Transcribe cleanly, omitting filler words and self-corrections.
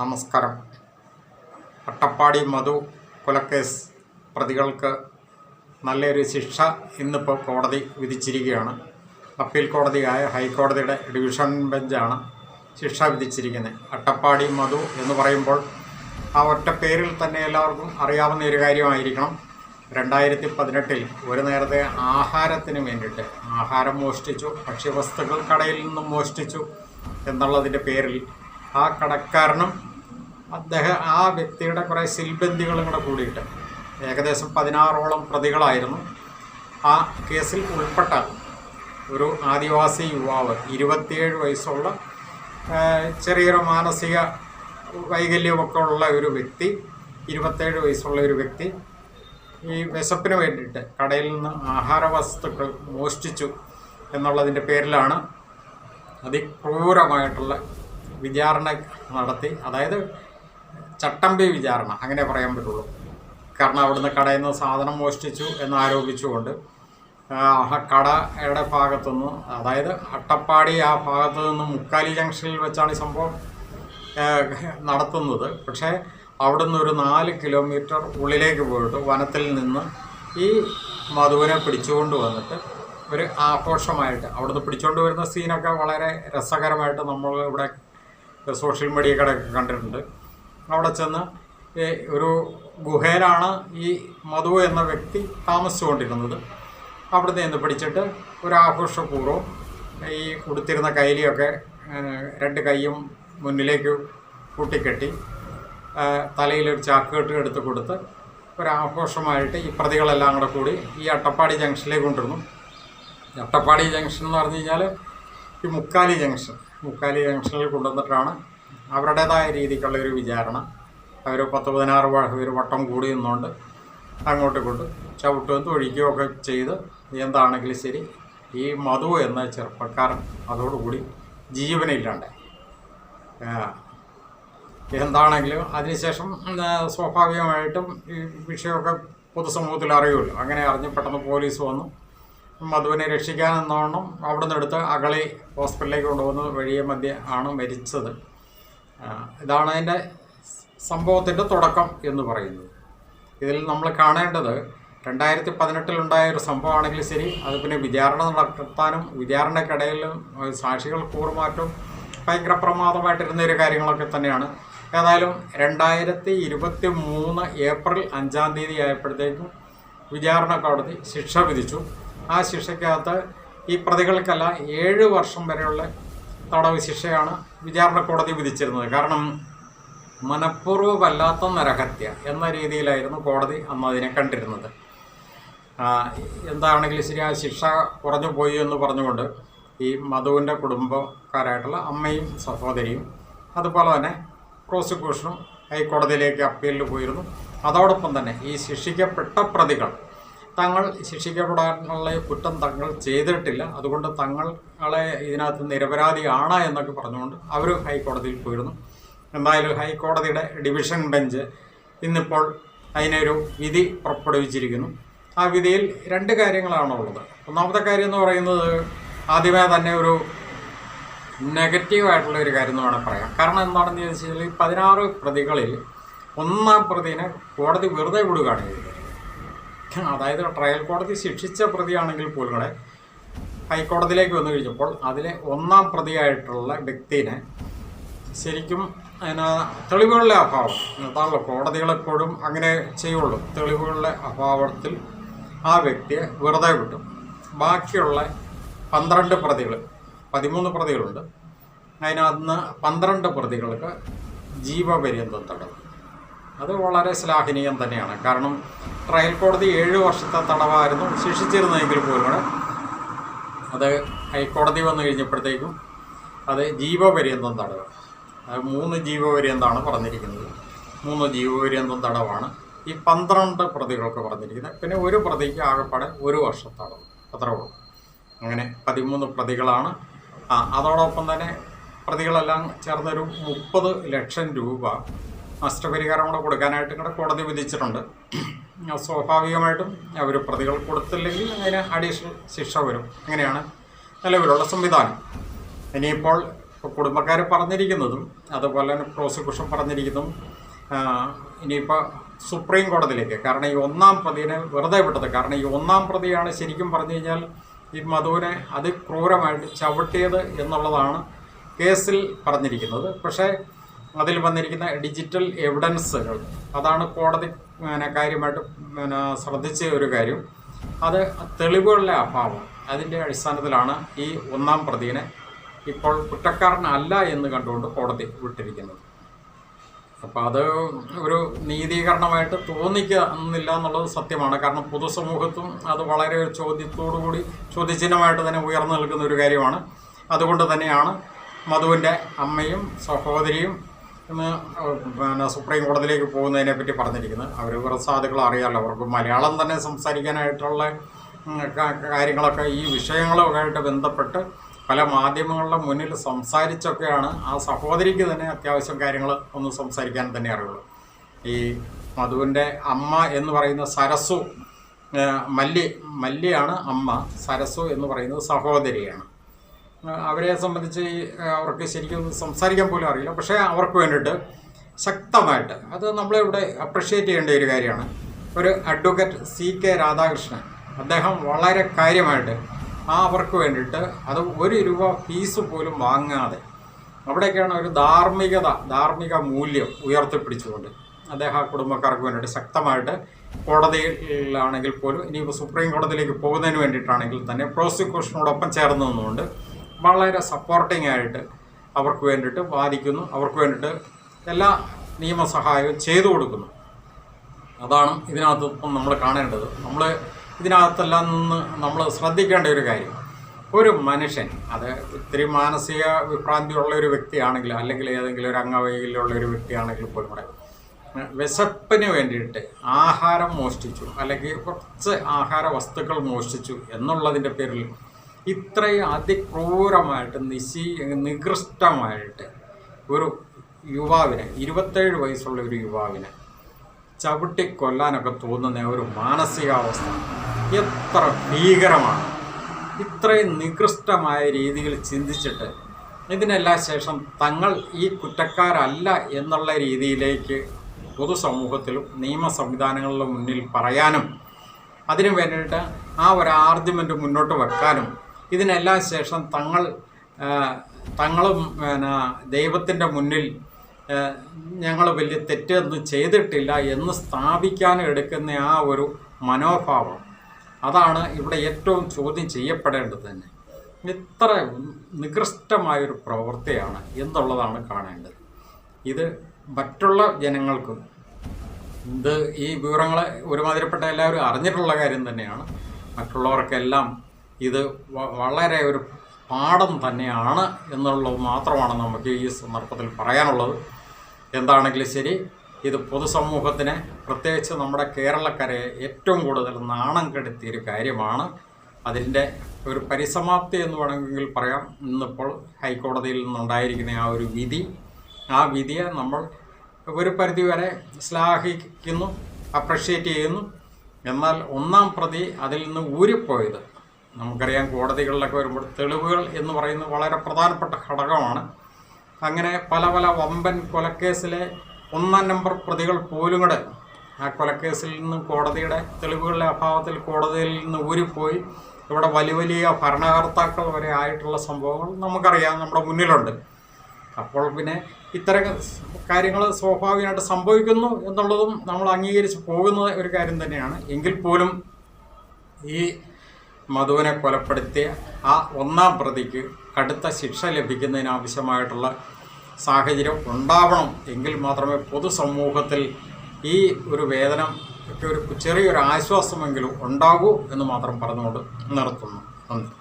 നമസ്കാരം. അട്ടപ്പാടി മധു കൊലക്കേസ് പ്രതികൾക്ക് നല്ലൊരു ശിക്ഷ ഇന്നിപ്പോൾ കോടതി വിധിച്ചിരിക്കുകയാണ്. അപ്പീൽ കോടതിയായ ഹൈക്കോടതിയുടെ ഡിവിഷൻ ബെഞ്ചാണ് ശിക്ഷ വിധിച്ചിരിക്കുന്നത്. അട്ടപ്പാടി മധു എന്ന് പറയുമ്പോൾ ആ ഒറ്റ പേരിൽ തന്നെ എല്ലാവർക്കും അറിയാവുന്ന ഒരു കാര്യമായിരിക്കണം. 2018 ഒരു നേരത്തെ ആഹാരത്തിന് വേണ്ടിയിട്ട് ആഹാരം മോഷ്ടിച്ചു, ഭക്ഷ്യവസ്തുക്കൾ കടയിൽ നിന്നും മോഷ്ടിച്ചു എന്നുള്ളതിൻ്റെ പേരിൽ ആ കടക്കാരനും ആ വ്യക്തിയുടെ കുറേ സിൽബന്ധികളും കൂടെ കൂടിയിട്ട് ഏകദേശം 16ഓളം പ്രതികളായിരുന്നു. ആ കേസിൽ ഉൾപ്പെട്ട ഒരു ആദിവാസി യുവാവ്, 27 വയസ്സുള്ള ചെറിയൊരു മാനസിക വൈകല്യമൊക്കെ ഉള്ള ഒരു വ്യക്തി, 27 വയസ്സുള്ള ഒരു വ്യക്തി ഈ വിശപ്പിന് വേണ്ടിയിട്ട് കടയിൽ നിന്ന് ആഹാര വസ്തുക്കൾ മോഷ്ടിച്ചു എന്നുള്ളതിൻ്റെ പേരിലാണ് അതിക്രൂരമായിട്ടുള്ള വിചാരണ നടത്തി. അതായത് ചട്ടമ്പി വിചാരണ അങ്ങനെ പറയാൻ പറ്റുള്ളൂ. കാരണം അവിടുന്ന് കടയിൽ നിന്ന് സാധനം മോഷ്ടിച്ചു എന്നാരോപിച്ചുകൊണ്ട് കടയുടെ ഭാഗത്തുനിന്ന്, അതായത് അട്ടപ്പാടി ആ ഭാഗത്തു നിന്ന് മുക്കാലി ജംഗ്ഷനിൽ വെച്ചാണ് ഈ സംഭവം നടത്തുന്നത്. പക്ഷേ അവിടുന്ന് ഒരു 4 കിലോമീറ്റർ ഉള്ളിലേക്ക് പോയിട്ട് വനത്തിൽ നിന്ന് ഈ മധുവിനെ പിടിച്ചുകൊണ്ട് വന്നിട്ട് ഒരു ആഘോഷമായിട്ട് അവിടുന്ന് പിടിച്ചുകൊണ്ട് വരുന്ന സീനൊക്കെ വളരെ രസകരമായിട്ട് നമ്മൾ ഇവിടെ സോഷ്യൽ മീഡിയയിലൊക്കെ കണ്ടിട്ടുണ്ട്. അവിടെ ചെന്ന് ഒരു ഗുഹയിലാണ് ഈ മധു എന്ന വ്യക്തി താമസിച്ചുകൊണ്ടിരുന്നത്. അവിടുന്ന് നിന്ന് പിടിച്ചിട്ട് ഒരു ആഘോഷപൂർവ്വം ഈ ഉടുത്തിരുന്ന കൈലിയൊക്കെ 2 കൈയും മുന്നിലേക്ക് കൂട്ടിക്കെട്ടി തലയിലൊരു ചാക്കുകെട്ട് എടുത്ത് കൊടുത്ത് ഒരാഘോഷമായിട്ട് ഈ പ്രതികളെല്ലാം കൂടെ കൂടി ഈ അട്ടപ്പാടി ജംഗ്ഷനിലേക്ക് കൊണ്ടിരുന്നു. അട്ടപ്പാടി ജംഗ്ഷൻ എന്ന് പറഞ്ഞു കഴിഞ്ഞാൽ ഈ മുക്കാലി ജംഗ്ഷനിൽ കൊണ്ടുവന്നിട്ടാണ് അവരുടേതായ രീതിക്കുള്ളൊരു വിചാരണ. അവർ 10-16 പേര് വട്ടം കൂടി നിന്നുകൊണ്ട് അങ്ങോട്ട് കൊണ്ട് ചവിട്ടുകയും തൊഴിക്കുകയൊക്കെ ചെയ്ത് എന്താണെങ്കിലും ശരി ഈ മധു എന്ന ചെറുപ്പക്കാരൻ അതോടുകൂടി ജീവനില്ലാണ്ടായി. എന്താണെങ്കിലും അതിനുശേഷം സ്വാഭാവികമായിട്ടും ഈ വിഷയമൊക്കെ പൊതുസമൂഹത്തിൽ അറിയുമല്ലോ. അങ്ങനെ അറിഞ്ഞ് പെട്ടെന്ന് പോലീസ് വന്നു മധുവിനെ രക്ഷിക്കാനെന്നോണം അവിടെ നിന്ന് എടുത്ത് അകളി ഹോസ്പിറ്റലിലേക്ക് കൊണ്ടുപോകുന്നത് വഴിയെ മധ്യേ ആണ് മരിച്ചത്. ഇതാണ് അതിൻ്റെ സംഭവത്തിൻ്റെ തുടക്കം എന്ന് പറയുന്നത്. ഇതിൽ നമ്മൾ കാണേണ്ടത് 2018 ഒരു സംഭവമാണെങ്കിൽ ശരി, അത് പിന്നെ വിചാരണ നടത്താനും വിചാരണക്കിടയിലും സാക്ഷികൾ കൂറുമാറ്റവും ഭയങ്കര പ്രമാദമായിട്ടിരുന്ന ഒരു കാര്യങ്ങളൊക്കെ തന്നെയാണ്. ഏതായാലും 2023 ഏപ്രിൽ 5-ാം തീയതി ആയപ്പോഴത്തേക്കും വിചാരണ കോടതി ശിക്ഷ വിധിച്ചു. ആ ശിക്ഷയ്ക്കകത്ത് ഈ പ്രതികൾക്കല്ല 7 വർഷം വരെയുള്ള തടവ് ശിക്ഷയാണ് വിചാരണ കോടതി വിധിച്ചിരുന്നത്. കാരണം മനഃപൂർവ്വമല്ലാത്ത നരഹത്യ എന്ന രീതിയിലായിരുന്നു കോടതി അന്ന് അതിനെ കണ്ടിരുന്നത്. എന്താണെങ്കിലും ശരി, ആ ശിക്ഷ കുറഞ്ഞു പോയി എന്ന് പറഞ്ഞുകൊണ്ട് ഈ മധുവിൻ്റെ കുടുംബക്കാരായിട്ടുള്ള അമ്മയും സഹോദരിയും അതുപോലെ തന്നെ പ്രോസിക്യൂഷനും ഹൈക്കോടതിയിലേക്ക് അപ്പീലിൽ പോയിരുന്നു. അതോടൊപ്പം തന്നെ ഈ ശിക്ഷിക്കപ്പെട്ട പ്രതികൾ തങ്ങൾ ശിക്ഷിക്കപ്പെടാനുള്ള കുറ്റം തങ്ങൾ ചെയ്തിട്ടില്ല, അതുകൊണ്ട് തങ്ങളെ ഇതിനകത്ത് നിരപരാധിയാണ് എന്നൊക്കെ പറഞ്ഞുകൊണ്ട് അവർ ഹൈക്കോടതിയിൽ പോയിരുന്നു. എന്തായാലും ഹൈക്കോടതിയുടെ ഡിവിഷൻ ബെഞ്ച് ഇന്നിപ്പോൾ അതിനൊരു വിധി പുറപ്പെടുവിച്ചിരിക്കുന്നു. ആ വിധിയിൽ 2 കാര്യങ്ങളാണുള്ളത്. ഒന്നാമത്തെ കാര്യം എന്ന് പറയുന്നത് ആദ്യമേ തന്നെ ഒരു നെഗറ്റീവായിട്ടുള്ള ഒരു കാര്യം എന്ന് വേണമെങ്കിൽ പറയാം. കാരണം എന്താണെന്ന് ചോദിച്ചാൽ ഈ 16 പ്രതികളിൽ 1-ാം പ്രതിനെ കോടതി വെറുതെ വിടുകയാണ് ചെയ്തത്. അതായത് ട്രയൽ കോടതി ശിക്ഷിച്ച പ്രതിയാണെങ്കിൽ പോലും കൂടെ ഹൈക്കോടതിയിലേക്ക് വന്നു കഴിഞ്ഞപ്പോൾ അതിലെ 1-ാം പ്രതിയായിട്ടുള്ള വ്യക്തിനെ ശരിക്കും തെളിവുകളുടെ അഭാവം, അതാണല്ലോ കോടതികളെപ്പോഴും അങ്ങനെ ചെയ്യുള്ളൂ, തെളിവുകളുടെ അഭാവത്തിൽ ആ വ്യക്തിയെ വെറുതെ വിട്ടു. ബാക്കിയുള്ള 12 പ്രതികൾ, 13 പ്രതികളുണ്ട്, അതിനകത്ത് 12 പ്രതികൾക്ക് ജീവപര്യന്തം തടവ്. അത് വളരെ ശ്ലാഘനീയം തന്നെയാണ്. കാരണം ട്രയൽ കോടതി 7 വർഷത്തെ തടവായിരുന്നു ശിക്ഷിച്ചിരുന്നതെങ്കിൽ പോലും അത് ഹൈക്കോടതി വന്നു കഴിഞ്ഞപ്പോഴത്തേക്കും അത് ജീവപര്യന്തം തടവ്. അത് 3 ജീവപര്യന്തമാണ് പറഞ്ഞിരിക്കുന്നത്. 3 ജീവപര്യന്തം തടവാണ് ഈ 12 പ്രതികൾക്ക് പറഞ്ഞിരിക്കുന്നത്. പിന്നെ ഒരു പ്രതിക്ക് ആകെപ്പാടെ 1 വർഷം തടവ്, അത്രേ ഉള്ളൂ. അങ്ങനെ 13 പ്രതികളാണ്. അതോടൊപ്പം തന്നെ പ്രതികളെല്ലാം ചേർന്നൊരു 30 ലക്ഷം രൂപ നഷ്ടപരിഹാരം കൂടെ കൊടുക്കാനായിട്ട് കൂടെ കോടതി വിധിച്ചിട്ടുണ്ട്. സ്വാഭാവികമായിട്ടും അവർ പ്രതികൾ കൊടുത്തില്ലെങ്കിൽ അതിന് അഡീഷണൽ ശിക്ഷ വരും. അങ്ങനെയാണ് നിലവിലുള്ള സംവിധാനം. ഇനിയിപ്പോൾ ഇപ്പോൾ കുടുംബക്കാർ പറഞ്ഞിരിക്കുന്നതും അതുപോലെ തന്നെ പ്രോസിക്യൂഷൻ പറഞ്ഞിരിക്കുന്നതും ഇനിയിപ്പോൾ സുപ്രീം കോടതിയിലേക്ക്, കാരണം ഈ ഒന്നാം പ്രതിനെ വെറുതെ വിട്ടത്, കാരണം ഈ ഒന്നാം പ്രതിയാണ് ശരിക്കും പറഞ്ഞു കഴിഞ്ഞാൽ ഈ മധുവിനെ അതിക്രൂരമായിട്ട് ചവിട്ടിയത് എന്നുള്ളതാണ് കേസിൽ പറഞ്ഞിരിക്കുന്നത്. പക്ഷേ അതിൽ വന്നിരിക്കുന്ന ഡിജിറ്റൽ എവിഡൻസുകൾ, അതാണ് കോടതി കാര്യമായിട്ട് ശ്രദ്ധിച്ച ഒരു കാര്യം. അത് തെളിവുകളുടെ അഭാവം, അതിൻ്റെ അടിസ്ഥാനത്തിലാണ് ഈ ഒന്നാം പ്രതിനെ ഇപ്പോൾ കുറ്റക്കാരനല്ല എന്ന് കണ്ടുകൊണ്ട് കോടതി വിട്ടിരിക്കുന്നത്. അപ്പോൾ അത് ഒരു നീതീകരണമായിട്ട് തോന്നിക്കുന്നില്ല എന്നുള്ളത് സത്യമാണ്. കാരണം പൊതുസമൂഹത്തും അത് വളരെ ഒരു ചോദ്യത്തോടുകൂടി ചോദ്യചിഹ്നമായിട്ട് തന്നെ ഉയർന്നു നിൽക്കുന്ന ഒരു കാര്യമാണ്. അതുകൊണ്ട് തന്നെയാണ് മധുവിൻ്റെ അമ്മയും സഹോദരിയും സുപ്രീം കോടതിയിലേക്ക് പോകുന്നതിനെ പറ്റി പറഞ്ഞിരിക്കുന്നത്. അവർ വേറെ സാധുക്കൾ അറിയാമല്ലോ, അവർക്ക് മലയാളം തന്നെ സംസാരിക്കാനായിട്ടുള്ള കാര്യങ്ങളൊക്കെ ഈ വിഷയങ്ങളൊക്കെ ആയിട്ട് ബന്ധപ്പെട്ട് പല മാധ്യമങ്ങളുടെ മുന്നിൽ സംസാരിച്ചൊക്കെയാണ് ആ സഹോദരിക്ക് തന്നെ അത്യാവശ്യം കാര്യങ്ങൾ ഒന്ന് സംസാരിക്കാൻ തന്നെ അറിയുള്ളൂ. ഈ മധുവിൻ്റെ അമ്മ എന്ന് പറയുന്ന സരസു, മല്ലിയാണ് അമ്മ, സരസു എന്ന് പറയുന്നത് സഹോദരിയാണ്. അവരെ സംബന്ധിച്ച് അവർക്ക് ശരിക്കും സംസാരിക്കാൻ പോലും അറിയില്ല. പക്ഷേ അവർക്ക് വേണ്ടിയിട്ട് ശക്തമായിട്ട്, അത് നമ്മളിവിടെ അപ്രിഷ്യേറ്റ് ചെയ്യേണ്ട ഒരു കാര്യമാണ്, ഒരു അഡ്വക്കേറ്റ് CK രാധാകൃഷ്ണൻ, അദ്ദേഹം വളരെ കാര്യമായിട്ട് അവർക്ക് വേണ്ടിയിട്ട് അത് ₹1 ഫീസ് പോലും വാങ്ങാതെ അവിടേക്കാണ് ഒരു ധാർമ്മിക മൂല്യം ഉയർത്തിപ്പിടിച്ചുകൊണ്ട് അദ്ദേഹം ആ കുടുംബക്കാർക്ക് വേണ്ടിയിട്ട് ശക്തമായിട്ട് കോടതിയിലാണെങ്കിൽ പോലും ഇനിയിപ്പോൾ സുപ്രീം കോടതിയിലേക്ക് പോകുന്നതിന് വേണ്ടിയിട്ടാണെങ്കിൽ തന്നെ പ്രോസിക്യൂഷനോടൊപ്പം ചേർന്ന് നിന്നുകൊണ്ട് വളരെ സപ്പോർട്ടിംഗ് ആയിട്ട് അവർക്ക് വേണ്ടിയിട്ട് വാദിക്കുന്നു, അവർക്ക് വേണ്ടിയിട്ട് എല്ലാ നിയമസഹായവും ചെയ്തു കൊടുക്കുന്നു. അതാണ് ഇതിനകത്ത് നമ്മൾ കാണേണ്ടത്. നമ്മൾ ഇതിനകത്തെല്ലാം നിന്ന് നമ്മൾ ശ്രദ്ധിക്കേണ്ട ഒരു കാര്യം, ഒരു മനുഷ്യൻ അത് ഇത്തിരി മാനസിക വിഭ്രാന്തിയുള്ള ഒരു വ്യക്തിയാണെങ്കിൽ, അല്ലെങ്കിൽ ഏതെങ്കിലും ഒരു അംഗവൈകല്യമുള്ള ഒരു വ്യക്തിയാണെങ്കിൽ പോലും കൂടെ വിശപ്പിന് വേണ്ടിയിട്ട് ആഹാരം മോഷ്ടിച്ചു, അല്ലെങ്കിൽ കുറച്ച് ആഹാര വസ്തുക്കൾ മോഷ്ടിച്ചു എന്നുള്ളതിൻ്റെ പേരിൽ ഇത്രയും അതിക്രൂരമായിട്ട് നികൃഷ്ടമായിട്ട് ഒരു യുവാവിനെ, 27 വയസ്സുള്ള ഒരു യുവാവിനെ ചവിട്ടിക്കൊല്ലാനൊക്കെ തോന്നുന്ന ഒരു മാനസികാവസ്ഥ എത്ര ഭീകരമാണ്. ഇത്രയും നികൃഷ്ടമായ രീതിയിൽ ചിന്തിച്ചിട്ട് ഇതിനെല്ലാം ശേഷം തങ്ങൾ ഈ കുറ്റക്കാരല്ല എന്നുള്ള രീതിയിലേക്ക് പൊതുസമൂഹത്തിലും നിയമ സംവിധാനങ്ങളുടെ മുന്നിൽ പറയാനും അതിനു വേണ്ടിയിട്ട് ആ ഒരു ആർഗ്യുമെൻ്റ് മുന്നോട്ട് വെക്കാനും ഇതിനെല്ലാം ശേഷം തങ്ങളും ദൈവത്തിൻ്റെ മുന്നിൽ ഞങ്ങൾ വലിയ തെറ്റൊന്നും ചെയ്തിട്ടില്ല എന്ന് സ്ഥാപിക്കാൻ എടുക്കുന്ന ആ ഒരു മനോഭാവം, അതാണ് ഇവിടെ ഏറ്റവും ചോദ്യം ചെയ്യപ്പെടേണ്ടത് തന്നെ. ഇത്ര നികൃഷ്ടമായൊരു പ്രവൃത്തിയാണ് എന്നുള്ളതാണ് കാണേണ്ടത്. ഇത് മറ്റുള്ള ജനങ്ങൾക്കും ഇത് ഈ വിവരങ്ങൾ ഒരുമാതിരിപ്പെട്ട എല്ലാവരും അറിഞ്ഞിട്ടുള്ള കാര്യം തന്നെയാണ്. മറ്റുള്ളവർക്കെല്ലാം ഇത് വളരെ ഒരു പാഠം തന്നെയാണ് എന്നുള്ളത് മാത്രമാണ് നമുക്ക് ഈ സന്ദർഭത്തിൽ പറയാനുള്ളത്. എന്താണെങ്കിലും ശരി, ഇത് പൊതുസമൂഹത്തിന്, പ്രത്യേകിച്ച് നമ്മുടെ കേരളക്കരയെ ഏറ്റവും കൂടുതൽ നാണം കെടുത്തിയൊരു കാര്യമാണ്. അതിൻ്റെ ഒരു പരിസമാപ്തി എന്ന് വേണമെങ്കിൽ പറയാം. ഇന്നിപ്പോൾ ഹൈക്കോടതിയിൽ നിന്നുണ്ടായിരിക്കുന്ന ആ ഒരു വിധി, ആ വിധിയെ നമ്മൾ ഒരു പരിധിവരെ ശ്ലാഘിക്കുന്നു, അപ്രിഷ്യേറ്റ് ചെയ്യുന്നു. എന്നാൽ ഒന്നാം പ്രതി അതിൽ നിന്ന് ഊരിപ്പോയത്, നമുക്കറിയാം കോടതികളിലൊക്കെ വരുമ്പോൾ തെളിവുകൾ എന്ന് പറയുന്നത് വളരെ പ്രധാനപ്പെട്ട ഘടകമാണ്. അങ്ങനെ പല വമ്പൻ കൊലക്കേസിലെ 1-ാം നമ്പർ പ്രതികൾ പോലും കൂടെ ആ കൊലക്കേസിൽ നിന്ന് കോടതിയുടെ തെളിവുകളുടെ അഭാവത്തിൽ കോടതിയിൽ നിന്ന് ഊരിപ്പോയി ഇവിടെ വലിയ ഭരണകർത്താക്കൾ വരെ ആയിട്ടുള്ള സംഭവങ്ങൾ നമുക്കറിയാം, നമ്മുടെ മുന്നിലുണ്ട്. അപ്പോൾ പിന്നെ ഇത്തരം കാര്യങ്ങൾ സ്വാഭാവികമായിട്ട് സംഭവിക്കുന്നു എന്നുള്ളതും നമ്മൾ അംഗീകരിച്ച് പോകുന്ന ഒരു കാര്യം തന്നെയാണ്. എങ്കിൽ പോലും ഈ മധുവിനെ കൊലപ്പെടുത്തിയ ആ 1-ാം പ്രതിക്ക് കടുത്ത ശിക്ഷ ലഭിക്കുന്നതിനാവശ്യമായിട്ടുള്ള സാഹചര്യം ഉണ്ടാവണം. എങ്കിൽ മാത്രമേ പൊതുസമൂഹത്തിൽ ഈ ഒരു വേദനം ഒക്കെ ഒരു ചെറിയൊരു ആശ്വാസമെങ്കിലും ഉണ്ടാകൂ എന്ന് മാത്രം പറഞ്ഞുകൊണ്ട് നിർത്തുന്നു. നന്ദി.